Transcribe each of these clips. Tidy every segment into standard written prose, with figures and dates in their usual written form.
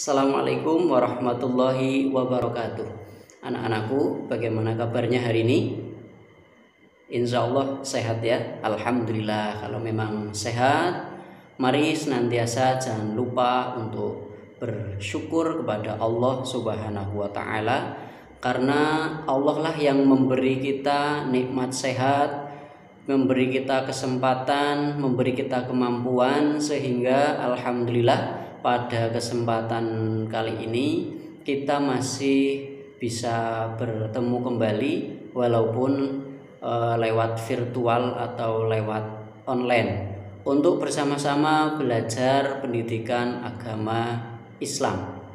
Assalamualaikum warahmatullahi wabarakatuh. Anak-anakku, bagaimana kabarnya hari ini? Insya Allah sehat ya. Alhamdulillah. Kalau memang sehat, mari senantiasa jangan lupa untuk bersyukur kepada Allah Subhanahu wa Ta'ala, karena Allah lah yang memberi kita nikmat sehat, memberi kita kesempatan, memberi kita kemampuan, sehingga alhamdulillah pada kesempatan kali ini kita masih bisa bertemu kembali walaupun lewat virtual atau lewat online untuk bersama-sama belajar pendidikan agama Islam.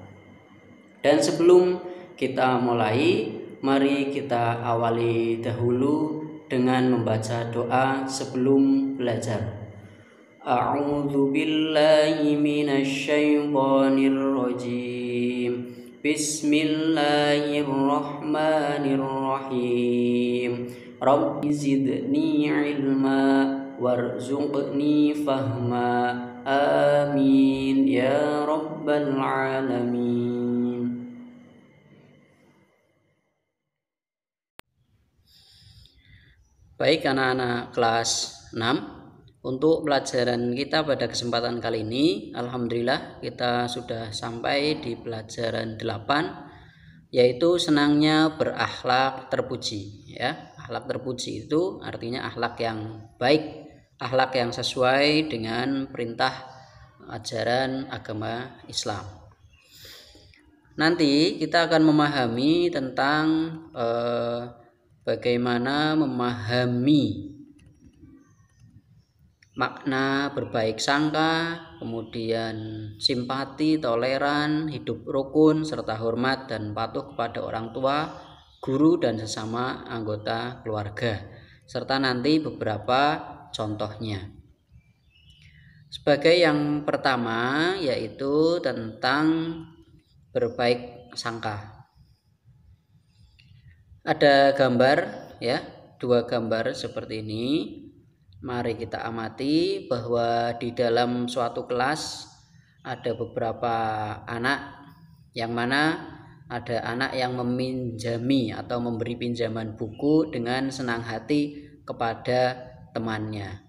Dan sebelum kita mulai, mari kita awali dahulu dengan membaca doa sebelum belajar. A'udzu billahi minasyaitonir rajim. Bismillahirrahmanirrahim. Rabbi zidni ilma warzuqni fahma. Amin ya rabbal alamin. Baik anak-anak kelas 6, untuk pelajaran kita pada kesempatan kali ini, alhamdulillah kita sudah sampai di pelajaran 8, yaitu senangnya berakhlak terpuji. Ya, akhlak terpuji itu artinya akhlak yang baik, akhlak yang sesuai dengan perintah ajaran agama Islam. Nanti kita akan memahami tentang bagaimana memahami makna berbaik sangka, kemudian simpati, toleran, hidup rukun, serta hormat dan patuh kepada orang tua, guru, dan sesama anggota keluarga, serta nanti beberapa contohnya. Sebagai yang pertama yaitu tentang berbaik sangka. Ada gambar ya, 2 gambar seperti ini. Mari kita amati bahwa di dalam suatu kelas ada beberapa anak, yang mana ada anak yang meminjami atau memberi pinjaman buku dengan senang hati kepada temannya.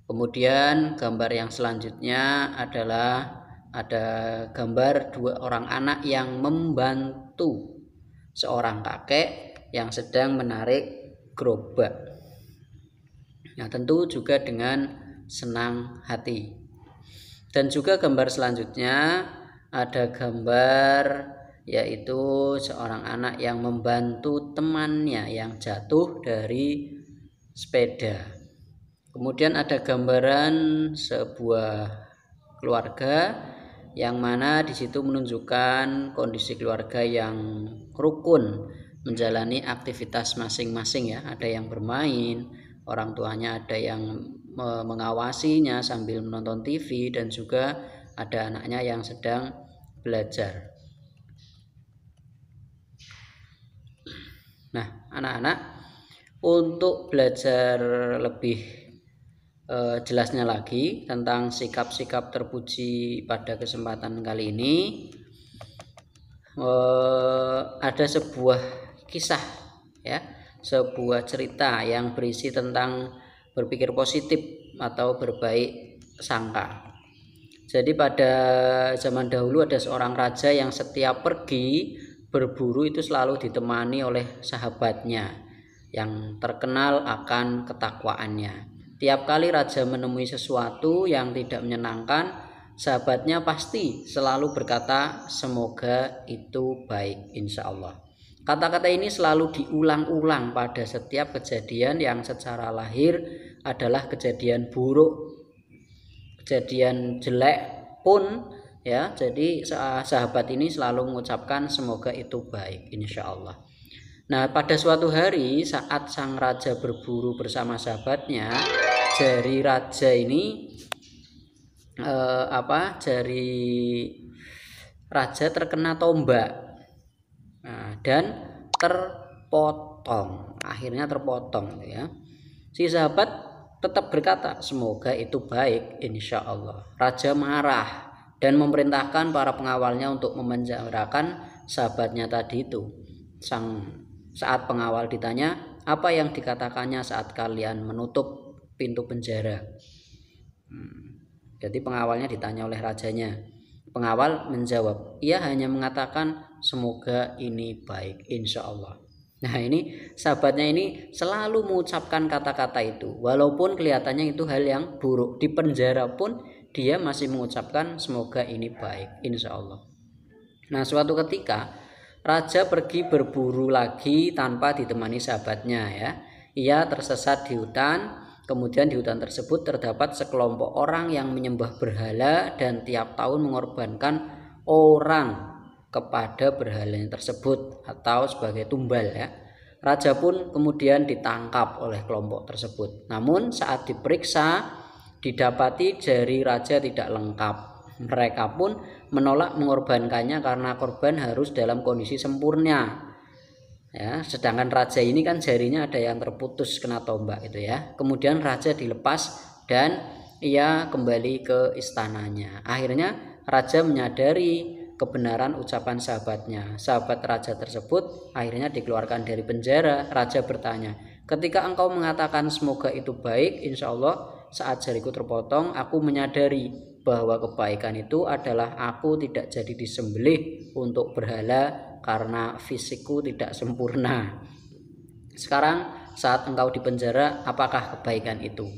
Kemudian gambar yang selanjutnya adalah ada gambar 2 orang anak yang membantu seorang kakek yang sedang menarik gerobak. Nah, tentu juga dengan senang hati. Dan juga gambar selanjutnya ada gambar yaitu seorang anak yang membantu temannya yang jatuh dari sepeda. Kemudian ada gambaran sebuah keluarga yang mana di situ menunjukkan kondisi keluarga yang rukun menjalani aktivitas masing-masing ya. Ada yang bermain, orang tuanya ada yang mengawasinya sambil menonton TV, dan juga ada anaknya yang sedang belajar. Nah, anak-anak, untuk belajar lebih jelasnya lagi tentang sikap-sikap terpuji pada kesempatan kali ini, ada sebuah kisah ya, sebuah cerita yang berisi tentang berpikir positif atau berbaik sangka. Jadi pada zaman dahulu ada seorang raja yang setiap pergi berburu itu selalu ditemani oleh sahabatnya yang terkenal akan ketakwaannya. Tiap kali raja menemui sesuatu yang tidak menyenangkan, sahabatnya pasti selalu berkata, "Semoga itu baik, insya Allah." Kata-kata ini selalu diulang-ulang pada setiap kejadian yang secara lahir adalah kejadian buruk, kejadian jelek pun ya. Jadi sahabat ini selalu mengucapkan semoga itu baik, insya Allah. Nah, pada suatu hari saat sang raja berburu bersama sahabatnya, jari raja ini jari raja terkena tombak. Nah, dan terpotong, akhirnya terpotong ya. Si sahabat tetap berkata semoga itu baik, insya Allah. Raja marah dan memerintahkan para pengawalnya untuk memenjarakan sahabatnya tadi itu. Saat pengawal ditanya, apa yang dikatakannya saat kalian menutup pintu penjara? Jadi pengawalnya ditanya oleh rajanya. Pengawal menjawab, ia hanya mengatakan semoga ini baik, insya Allah. Nah ini sahabatnya ini selalu mengucapkan kata-kata itu, walaupun kelihatannya itu hal yang buruk. Di penjara pun dia masih mengucapkan semoga ini baik, insya Allah. Nah suatu ketika raja pergi berburu lagi tanpa ditemani sahabatnya ya. Ia tersesat di hutan. Kemudian di hutan tersebut terdapat sekelompok orang yang menyembah berhala dan tiap tahun mengorbankan orang kepada berhalanya tersebut atau sebagai tumbal ya. Raja pun kemudian ditangkap oleh kelompok tersebut. Namun saat diperiksa didapati jari raja tidak lengkap. Mereka pun menolak mengorbankannya karena korban harus dalam kondisi sempurna. Ya, sedangkan raja ini kan jarinya ada yang terputus kena tombak itu ya. Kemudian raja dilepas dan ia kembali ke istananya. Akhirnya raja menyadari kebenaran ucapan sahabatnya. Sahabat raja tersebut akhirnya dikeluarkan dari penjara. Raja bertanya, ketika engkau mengatakan semoga itu baik, insya Allah saat jariku terpotong aku menyadari bahwa kebaikan itu adalah aku tidak jadi disembelih untuk berhala karena fisikku tidak sempurna. Sekarang saat engkau di penjara, apakah kebaikan itu?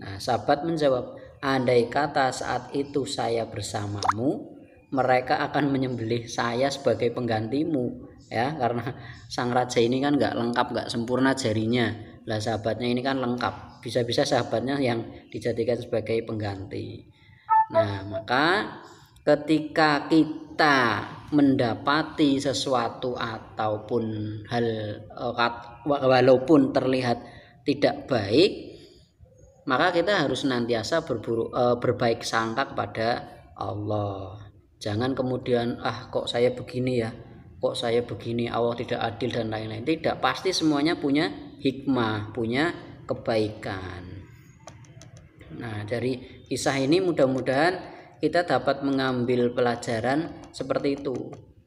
Nah, sahabat menjawab, andai kata saat itu saya bersamamu, mereka akan menyembelih saya sebagai penggantimu, ya, karena sang raja ini kan nggak lengkap, nggak sempurna jarinya. Lah sahabatnya ini kan lengkap, bisa-bisa sahabatnya yang dijadikan sebagai pengganti. Nah, maka ketika kita mendapati sesuatu ataupun hal walaupun terlihat tidak baik, maka kita harus senantiasa berbaik sangka kepada Allah. Jangan kemudian kok saya begini ya, kok saya begini, Allah tidak adil dan lain-lain. Tidak, pasti semuanya punya hikmah, punya kebaikan. Nah, dari kisah ini mudah-mudahan kita dapat mengambil pelajaran seperti itu.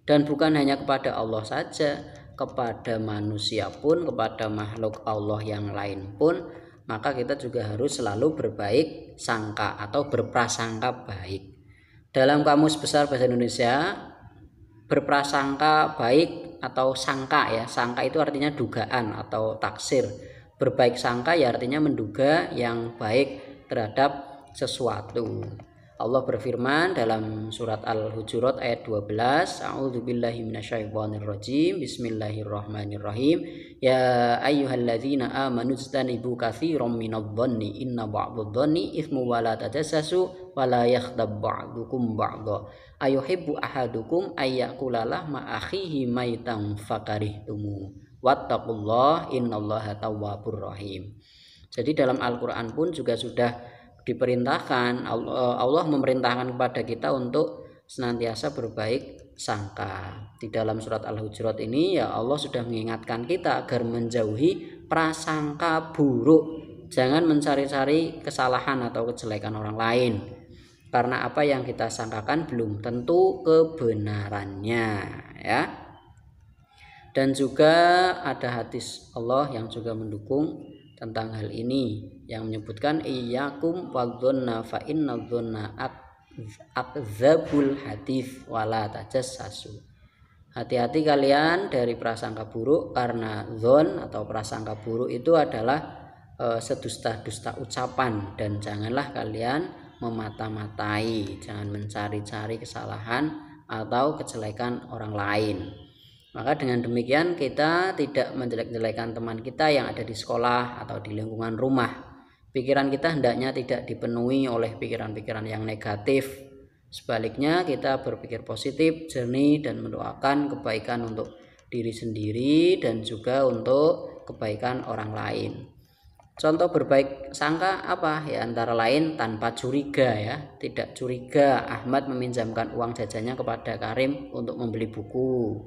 Dan bukan hanya kepada Allah saja, kepada manusia pun, kepada makhluk Allah yang lain pun, maka kita juga harus selalu berbaik sangka atau berprasangka baik. Dalam Kamus Besar Bahasa Indonesia, berprasangka baik atau sangka ya, sangka itu artinya dugaan atau taksir. Berbaik sangka ya artinya menduga yang baik terhadap sesuatu. Allah berfirman dalam surat Al-Hujurat ayat 12, A'udzubillahi minasyaitonirrajim, Bismillahirrahmanirrahim. Ya ayyuhalladzina amanu ijtanibu katsiran minadh-dhanni inna ba'dadh-dhanni itsmu wa la tajassasu wa la yaghtab ba'dukum ba'dha. Ayuhibbu ahadukum ayyakula lahma akhihi maitan fakarihtumu. Wattaqullah innallaha tawwabur rahim. Jadi dalam Al-Quran pun juga sudah diperintahkan, Allah memerintahkan kepada kita untuk senantiasa berbaik sangka. Di dalam surat Al-Hujurat ini ya Allah sudah mengingatkan kita agar menjauhi prasangka buruk. Jangan mencari-cari kesalahan atau kejelekan orang lain. Karena apa yang kita sangkakan belum tentu kebenarannya ya. Dan juga ada hadis Allah yang juga mendukung tentang hal ini yang menyebutkan iyyakum wadh-dhanna fa innadh-dhanna akdzabul hadits wala tajassasu. Hati-hati kalian dari prasangka buruk, karena dzon atau prasangka buruk itu adalah sedusta-dusta ucapan, dan janganlah kalian memata-matai, jangan mencari-cari kesalahan atau kejelekan orang lain. Maka dengan demikian kita tidak menjelek-jelekan teman kita yang ada di sekolah atau di lingkungan rumah. Pikiran kita hendaknya tidak dipenuhi oleh pikiran-pikiran yang negatif. Sebaliknya kita berpikir positif, jernih, dan mendoakan kebaikan untuk diri sendiri dan juga untuk kebaikan orang lain. Contoh berbaik sangka apa? Ya antara lain tanpa curiga ya. Tidak curiga Ahmad meminjamkan uang jajannya kepada Karim untuk membeli buku.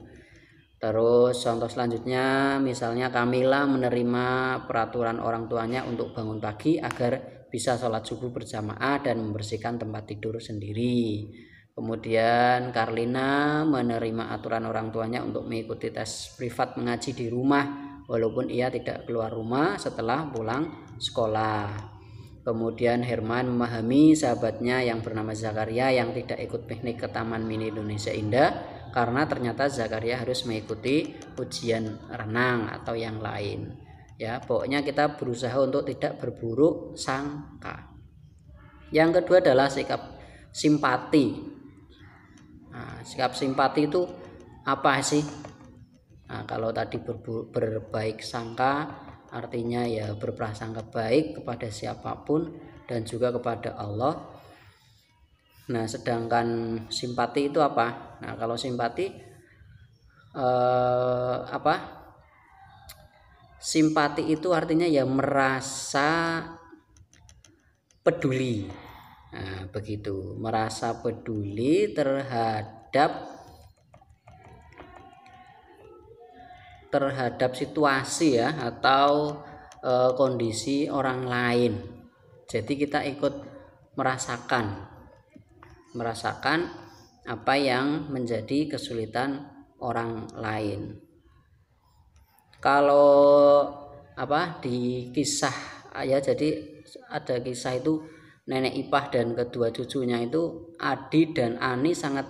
Terus contoh selanjutnya misalnya Kamila menerima peraturan orang tuanya untuk bangun pagi agar bisa sholat subuh berjamaah dan membersihkan tempat tidur sendiri. Kemudian Karlina menerima aturan orang tuanya untuk mengikuti tes privat mengaji di rumah walaupun ia tidak keluar rumah setelah pulang sekolah. Kemudian Herman memahami sahabatnya yang bernama Zakaria yang tidak ikut piknik ke Taman Mini Indonesia Indah karena ternyata Zakaria harus mengikuti ujian renang atau yang lain. Ya, pokoknya kita berusaha untuk tidak berburuk sangka. Yang kedua adalah sikap simpati. Nah, sikap simpati itu apa sih? Nah, kalau tadi berbaik sangka artinya ya berprasangka baik kepada siapapun dan juga kepada Allah. Nah, sedangkan simpati itu apa? Nah, kalau simpati simpati itu artinya ya merasa peduli. Nah, begitu, merasa peduli terhadap situasi ya atau kondisi orang lain. Jadi kita ikut merasakan apa yang menjadi kesulitan orang lain. Kalau di kisah ya, jadi ada kisah itu nenek ipah dan kedua cucunya itu Adi dan Ani sangat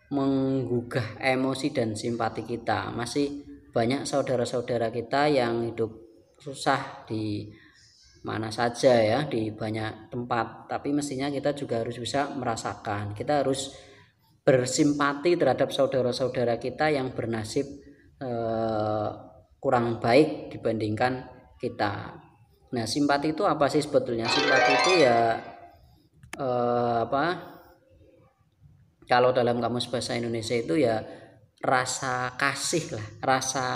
menggugah emosi dan simpati kita. Masih banyak saudara-saudara kita yang hidup susah di mana saja ya, di banyak tempat, tapi mestinya kita juga harus bisa merasakan. Kita harus bersimpati terhadap saudara-saudara kita yang bernasib kurang baik dibandingkan kita. Nah, simpati itu apa sih sebetulnya? Simpati itu ya kalau dalam Kamus Bahasa Indonesia itu ya rasa kasih lah, rasa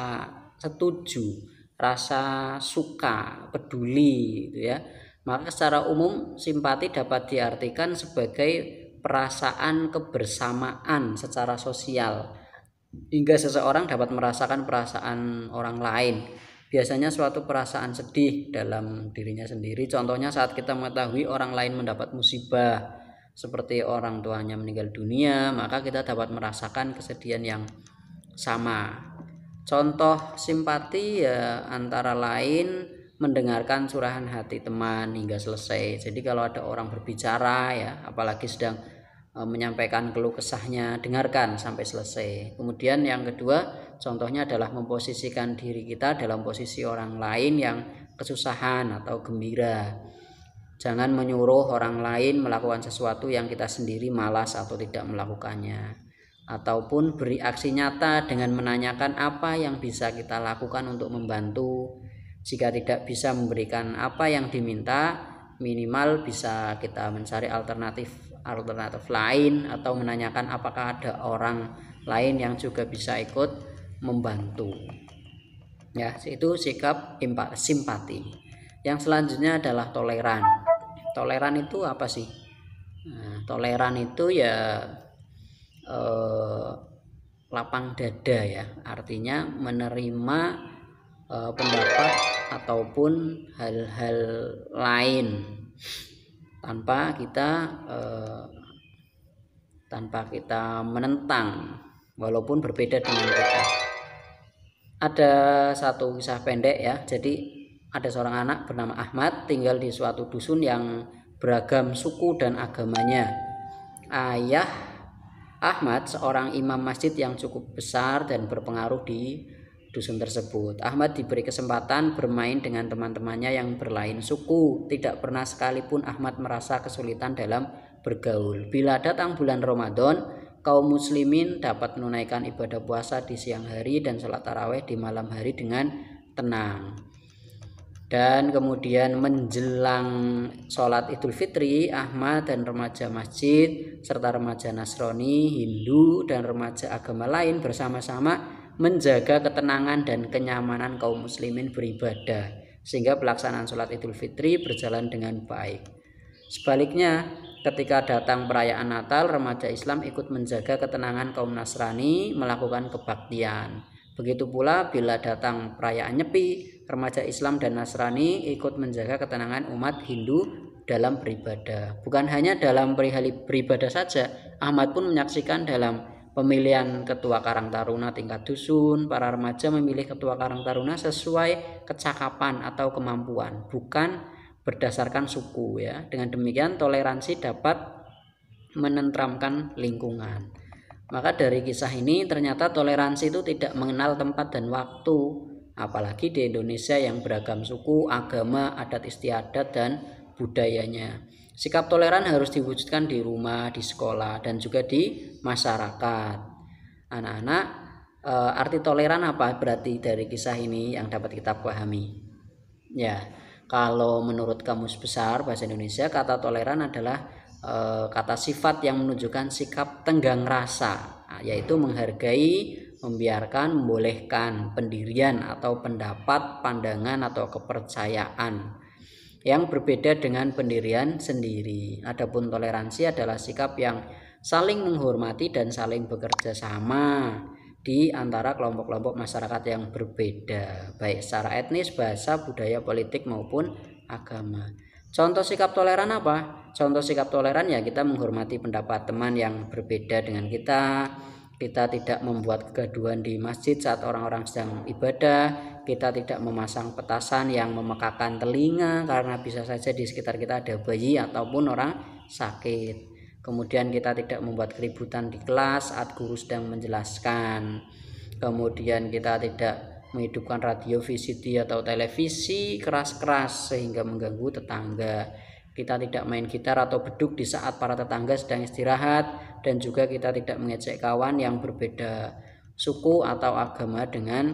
setuju, rasa suka, peduli gitu ya. Maka secara umum simpati dapat diartikan sebagai perasaan kebersamaan secara sosial hingga seseorang dapat merasakan perasaan orang lain. Biasanya suatu perasaan sedih dalam dirinya sendiri. Contohnya saat kita mengetahui orang lain mendapat musibah seperti orang tuanya meninggal dunia, maka kita dapat merasakan kesedihan yang sama. Contoh simpati ya antara lain mendengarkan curahan hati teman hingga selesai. Jadi kalau ada orang berbicara ya, apalagi sedang menyampaikan keluh kesahnya, dengarkan sampai selesai. Kemudian yang kedua, contohnya adalah memposisikan diri kita dalam posisi orang lain yang kesusahan atau gembira. Jangan menyuruh orang lain melakukan sesuatu yang kita sendiri malas atau tidak melakukannya. Ataupun beri aksi nyata dengan menanyakan apa yang bisa kita lakukan untuk membantu. Jika tidak bisa memberikan apa yang diminta, minimal bisa kita mencari alternatif lain atau menanyakan apakah ada orang lain yang juga bisa ikut membantu. Ya, itu sikap simpati. Yang selanjutnya adalah toleran. Toleran itu apa sih? Nah, toleran itu ya lapang dada ya, artinya menerima pendapat ataupun hal-hal lain tanpa kita menentang walaupun berbeda dengan kita. Ada satu kisah pendek ya. Jadi ada seorang anak bernama Ahmad tinggal di suatu dusun yang beragam suku dan agamanya. Ayah Ahmad seorang imam masjid yang cukup besar dan berpengaruh di dusun tersebut. Ahmad diberi kesempatan bermain dengan teman-temannya yang berlain suku. Tidak pernah sekalipun Ahmad merasa kesulitan dalam bergaul. Bila datang bulan Ramadan, kaum muslimin dapat menunaikan ibadah puasa di siang hari dan sholat tarawih di malam hari dengan tenang. Dan kemudian menjelang sholat Idul Fitri, Ahmad dan remaja masjid serta remaja Nasrani, Hindu, dan remaja agama lain bersama-sama menjaga ketenangan dan kenyamanan kaum muslimin beribadah sehingga pelaksanaan sholat Idul Fitri berjalan dengan baik. Sebaliknya, ketika datang perayaan Natal, remaja Islam ikut menjaga ketenangan kaum Nasrani melakukan kebaktian. Begitu pula bila datang perayaan Nyepi, remaja Islam dan Nasrani ikut menjaga ketenangan umat Hindu dalam beribadah. Bukan hanya dalam perihal beribadah saja, Ahmad pun menyaksikan dalam pemilihan ketua Karang Taruna tingkat dusun, para remaja memilih ketua Karang Taruna sesuai kecakapan atau kemampuan, bukan berdasarkan suku ya. Dengan demikian toleransi dapat menenteramkan lingkungan. Maka dari kisah ini ternyata toleransi itu tidak mengenal tempat dan waktu, apalagi di Indonesia yang beragam suku, agama, adat istiadat dan budayanya. Sikap toleran harus diwujudkan di rumah, di sekolah, dan juga di masyarakat. Anak-anak, arti toleran apa berarti dari kisah ini yang dapat kita pahami? Ya, kalau menurut Kamus Besar Bahasa Indonesia, kata toleran adalah kata sifat yang menunjukkan sikap tenggang rasa, yaitu menghargai, membiarkan, membolehkan pendirian atau pendapat, pandangan atau kepercayaan yang berbeda dengan pendirian sendiri. Adapun toleransi adalah sikap yang saling menghormati dan saling bekerja sama di antara kelompok-kelompok masyarakat yang berbeda, baik secara etnis, bahasa, budaya, politik maupun agama. Contoh sikap toleran apa? Contoh sikap toleran ya kita menghormati pendapat teman yang berbeda dengan kita. Kita tidak membuat kegaduhan di masjid saat orang-orang sedang ibadah. Kita tidak memasang petasan yang memekakan telinga karena bisa saja di sekitar kita ada bayi ataupun orang sakit. Kemudian kita tidak membuat keributan di kelas saat guru sedang menjelaskan. Kemudian kita tidak menghidupkan radio, VCD atau televisi keras-keras sehingga mengganggu tetangga. Kita tidak main gitar atau beduk di saat para tetangga sedang istirahat, dan juga kita tidak mengejek kawan yang berbeda suku atau agama dengan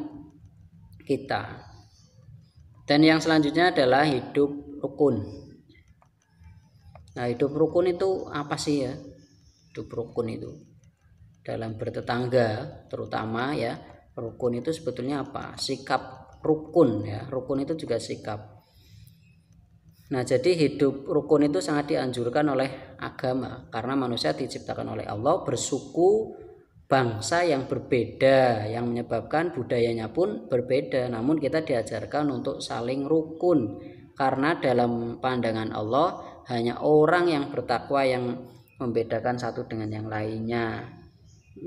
kita. Dan yang selanjutnya adalah hidup rukun. Nah, hidup rukun itu apa sih ya? Hidup rukun itu dalam bertetangga terutama ya. Rukun itu sebetulnya apa? Sikap rukun ya. Rukun itu juga sikap. Nah, jadi hidup rukun itu sangat dianjurkan oleh agama karena manusia diciptakan oleh Allah bersuku bangsa yang berbeda, yang menyebabkan budayanya pun berbeda. Namun kita diajarkan untuk saling rukun karena dalam pandangan Allah hanya orang yang bertakwa yang membedakan satu dengan yang lainnya.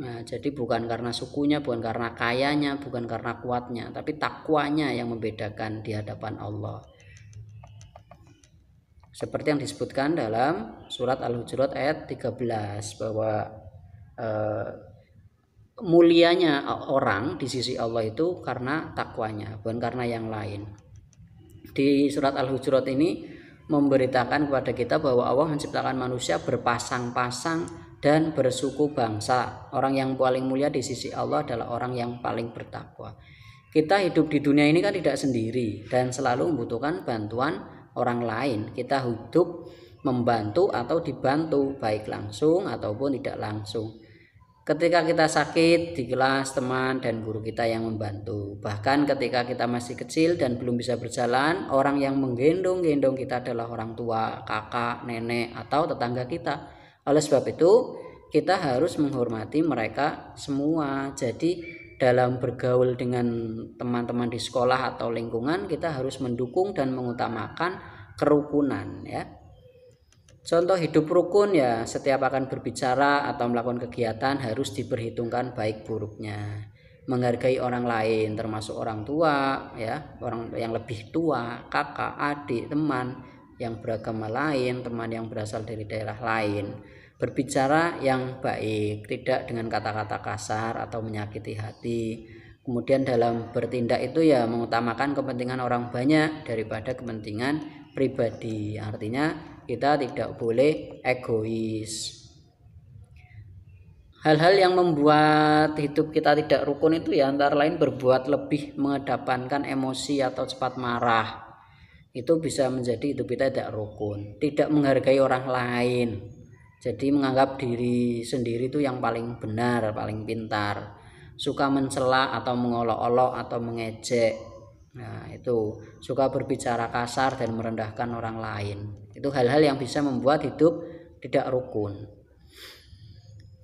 Nah, jadi bukan karena sukunya, bukan karena kayanya, bukan karena kuatnya, tapi takwanya yang membedakan di hadapan Allah. Seperti yang disebutkan dalam surat Al-Hujurat ayat 13 bahwa mulianya orang di sisi Allah itu karena takwanya, bukan karena yang lain. Di surat Al-Hujurat ini memberitakan kepada kita bahwa Allah menciptakan manusia berpasang-pasang dan bersuku bangsa. Orang yang paling mulia di sisi Allah adalah orang yang paling bertakwa. Kita hidup di dunia ini kan tidak sendiri dan selalu membutuhkan bantuan orang lain. Kita hidup membantu atau dibantu, baik langsung ataupun tidak langsung. Ketika kita sakit di kelas, teman dan guru kita yang membantu. Bahkan ketika kita masih kecil dan belum bisa berjalan, orang yang menggendong-gendong kita adalah orang tua, kakak, nenek atau tetangga kita. Oleh sebab itu kita harus menghormati mereka semua. Jadi dalam bergaul dengan teman-teman di sekolah atau lingkungan kita harus mendukung dan mengutamakan kerukunan ya. Contoh hidup rukun ya, setiap akan berbicara atau melakukan kegiatan harus diperhitungkan baik buruknya. Menghargai orang lain termasuk orang tua ya, orang yang lebih tua, kakak, adik, teman yang beragama lain, teman yang berasal dari daerah lain. Berbicara yang baik, tidak dengan kata-kata kasar atau menyakiti hati. Kemudian dalam bertindak itu ya mengutamakan kepentingan orang banyak daripada kepentingan pribadi. Artinya kita tidak boleh egois. Hal-hal yang membuat hidup kita tidak rukun itu ya antara lain berbuat lebih, mengedepankan emosi atau cepat marah. Itu bisa menjadi hidup kita tidak rukun. Tidak menghargai orang lain. Jadi menganggap diri sendiri itu yang paling benar, paling pintar. Suka mencela atau mengolok-olok atau mengejek. Nah, itu suka berbicara kasar dan merendahkan orang lain. Itu hal-hal yang bisa membuat hidup tidak rukun.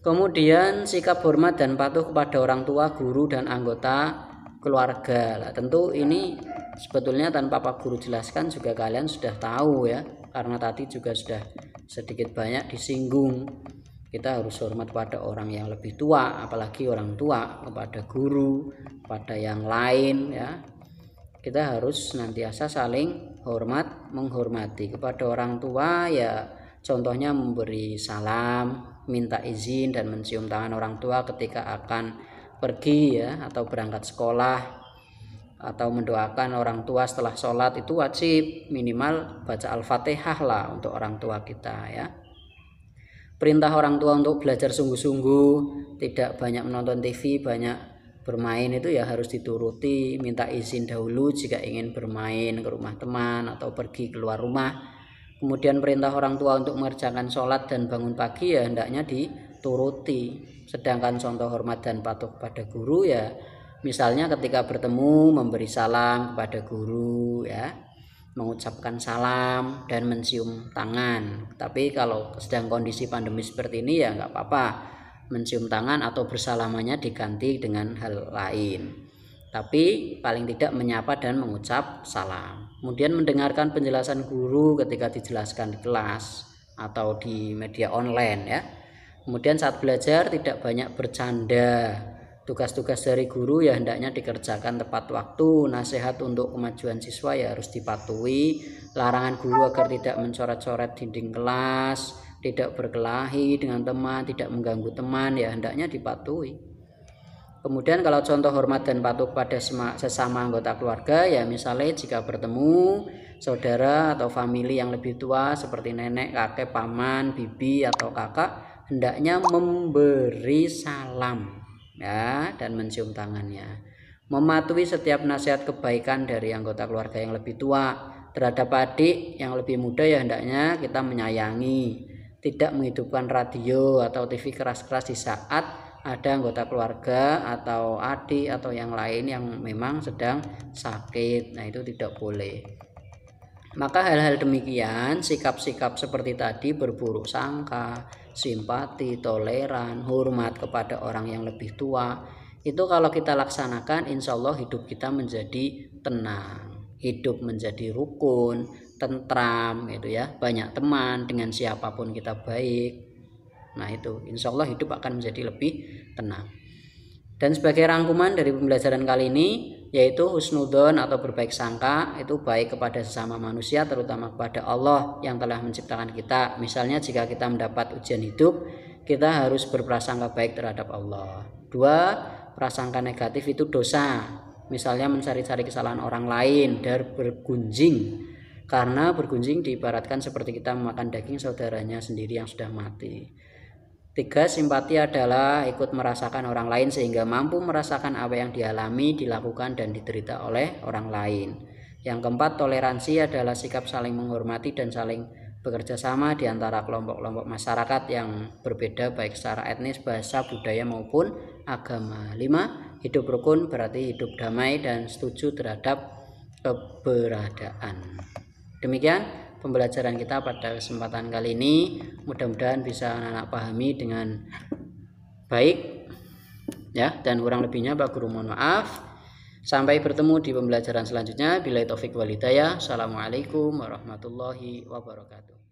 Kemudian sikap hormat dan patuh kepada orang tua, guru dan anggota keluarga. Nah, tentu ini sebetulnya tanpa Pak Guru jelaskan juga kalian sudah tahu ya. karena tadi juga sudah sedikit banyak disinggung. Kita harus hormat pada orang yang lebih tua, apalagi orang tua, kepada guru, pada yang lain ya. Kita harus senantiasa saling hormat, menghormati kepada orang tua ya. Contohnya memberi salam, minta izin dan mencium tangan orang tua ketika akan pergi ya, atau berangkat sekolah, atau mendoakan orang tua setelah sholat. Itu wajib minimal baca Al-Fatihah lah untuk orang tua kita ya. Perintah orang tua untuk belajar sungguh-sungguh, tidak banyak menonton TV, banyak bermain itu ya harus dituruti. Minta izin dahulu jika ingin bermain ke rumah teman atau pergi keluar rumah. Kemudian perintah orang tua untuk mengerjakan sholat dan bangun pagi ya hendaknya dituruti. Sedangkan contoh hormat dan patuh kepada guru ya misalnya ketika bertemu memberi salam kepada guru ya, mengucapkan salam dan mencium tangan. Tapi kalau sedang kondisi pandemi seperti ini ya nggak apa-apa, mencium tangan atau bersalamannya diganti dengan hal lain, tapi paling tidak menyapa dan mengucap salam. Kemudian mendengarkan penjelasan guru ketika dijelaskan di kelas atau di media online ya. Kemudian saat belajar tidak banyak bercanda. Tugas-tugas dari guru ya hendaknya dikerjakan tepat waktu. Nasihat untuk kemajuan siswa ya harus dipatuhi. Larangan guru agar tidak mencoret-coret dinding kelas, tidak berkelahi dengan teman, tidak mengganggu teman ya hendaknya dipatuhi. Kemudian kalau contoh hormat dan patuh pada sesama anggota keluarga ya misalnya jika bertemu saudara atau famili yang lebih tua seperti nenek, kakek, paman, bibi atau kakak, hendaknya memberi salam ya dan mencium tangannya. Mematuhi setiap nasihat kebaikan dari anggota keluarga yang lebih tua. Terhadap adik yang lebih muda ya hendaknya kita menyayangi, tidak menghidupkan radio atau TV keras-keras di saat ada anggota keluarga atau adik atau yang lain yang memang sedang sakit. Nah itu tidak boleh. Maka hal-hal demikian, sikap-sikap seperti tadi, berburuk sangka, simpati, toleran, hormat kepada orang yang lebih tua, itu kalau kita laksanakan insya Allah hidup kita menjadi tenang, hidup menjadi rukun, tentram gitu ya, banyak teman, dengan siapapun kita baik. Nah itu insya Allah hidup akan menjadi lebih tenang. Dan sebagai rangkuman dari pembelajaran kali ini yaitu husnudzon atau berbaik sangka itu baik kepada sesama manusia, terutama kepada Allah yang telah menciptakan kita. Misalnya jika kita mendapat ujian hidup, kita harus berprasangka baik terhadap Allah. 2, prasangka negatif itu dosa. Misalnya mencari-cari kesalahan orang lain dan bergunjing. Karena bergunjing diibaratkan seperti kita memakan daging saudaranya sendiri yang sudah mati. 3, simpati adalah ikut merasakan orang lain sehingga mampu merasakan apa yang dialami, dilakukan, dan diderita oleh orang lain. Yang keempat, toleransi adalah sikap saling menghormati dan saling bekerja sama di antara kelompok-kelompok masyarakat yang berbeda baik secara etnis, bahasa, budaya maupun agama. 5, hidup rukun berarti hidup damai dan setuju terhadap keberadaan. Demikian pembelajaran kita pada kesempatan kali ini, mudah-mudahan bisa anak-anak pahami dengan baik ya, dan kurang lebihnya Pak Guru mohon maaf. Sampai bertemu di pembelajaran selanjutnya. Billahi taufik wal hidayah. Assalamualaikum warahmatullahi wabarakatuh.